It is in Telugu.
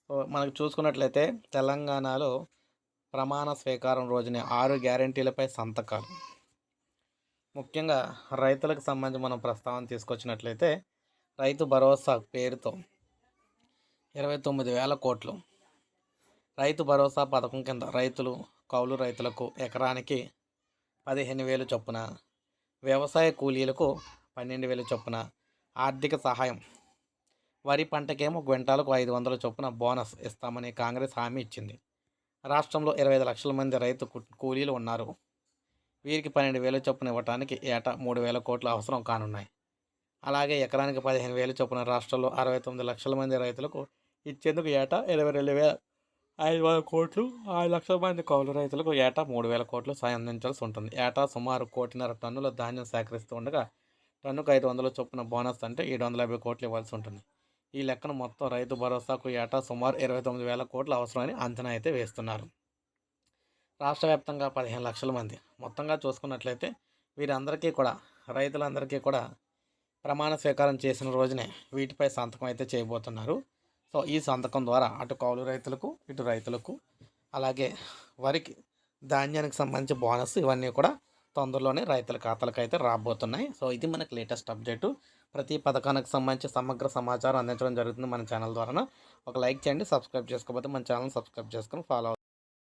మనకు చూసుకున్నట్లయితే తెలంగాణలో ప్రమాణ స్వీకారం రోజునే 6 గ్యారంటీలపై సంతకాలు. ముఖ్యంగా రైతులకు సంబంధించి మనం ప్రస్తావన తీసుకొచ్చినట్లయితే రైతు భరోసా పేరుతో 29,000 కోట్లు. రైతు భరోసా పథకం కింద రైతులు, కౌలు రైతులకు ఎకరానికి 15,000 చొప్పున, వ్యవసాయ కూలీలకు 12,000 చొప్పున ఆర్థిక సహాయం, వరి పంటకేమో క్వింటాలకు 500 చొప్పున బోనస్ ఇస్తామని కాంగ్రెస్ హామీ ఇచ్చింది. రాష్ట్రంలో 25 లక్షల మంది రైతు కూలీలు ఉన్నారు. వీరికి 12,000 చొప్పున ఇవ్వడానికి ఏటా 3,000 కోట్లు అవసరం కానున్నాయి. అలాగే ఎకరానికి 15,000 చొప్పున రాష్ట్రంలో 69 లక్షల మంది రైతులకు ఇచ్చేందుకు ఏటా 22,500 కోట్లు, 6 లక్షల మంది కౌలు రైతులకు ఏటా 3,000 కోట్లు సాయం అందించాల్సి ఉంటుంది. ఏటా సుమారు 1,500,000 టన్నుల ధాన్యం సేకరిస్తూ ఉండగా టన్నుకు 500 చొప్పున బోనస్ అంటే 750 కోట్లు ఇవ్వాల్సి ఉంటుంది. ఈ లెక్కన మొత్తం రైతు భరోసాకు ఏటా సుమారు 29,000 కోట్లు అవసరమని అంచనా అయితే వేస్తున్నారు. రాష్ట్ర వ్యాప్తంగా 15 లక్షల మంది మొత్తంగా చూసుకున్నట్లయితే వీరందరికీ కూడా, రైతులందరికీ కూడా ప్రమాణ స్వీకారం చేసిన రోజునే వీటిపై సంతకం అయితే చేయబోతున్నారు. సో ఈ సంతకం ద్వారా అటు కౌలు రైతులకు, ఇటు రైతులకు, అలాగే వరికి, ధాన్యానికి సంబంధించి బోనస్ ఇవన్నీ కూడా తొందరలోనే రైతుల ఖాతాలకు అయితే రాబోతున్నాయి. సో ఇది మనకి లేటెస్ట్ అప్డేటు. ప్రతి పథకానికి సంబంధించి సమగ్ర సమాచారం అందించడం జరుగుతుంది మన ఛానల్ ద్వారా. ఒక లైక్ చేయండి, సబ్స్క్రైబ్ చేసుకోకపోతే మన ఛానల్ సబ్స్క్రైబ్ చేసుకొని ఫాలో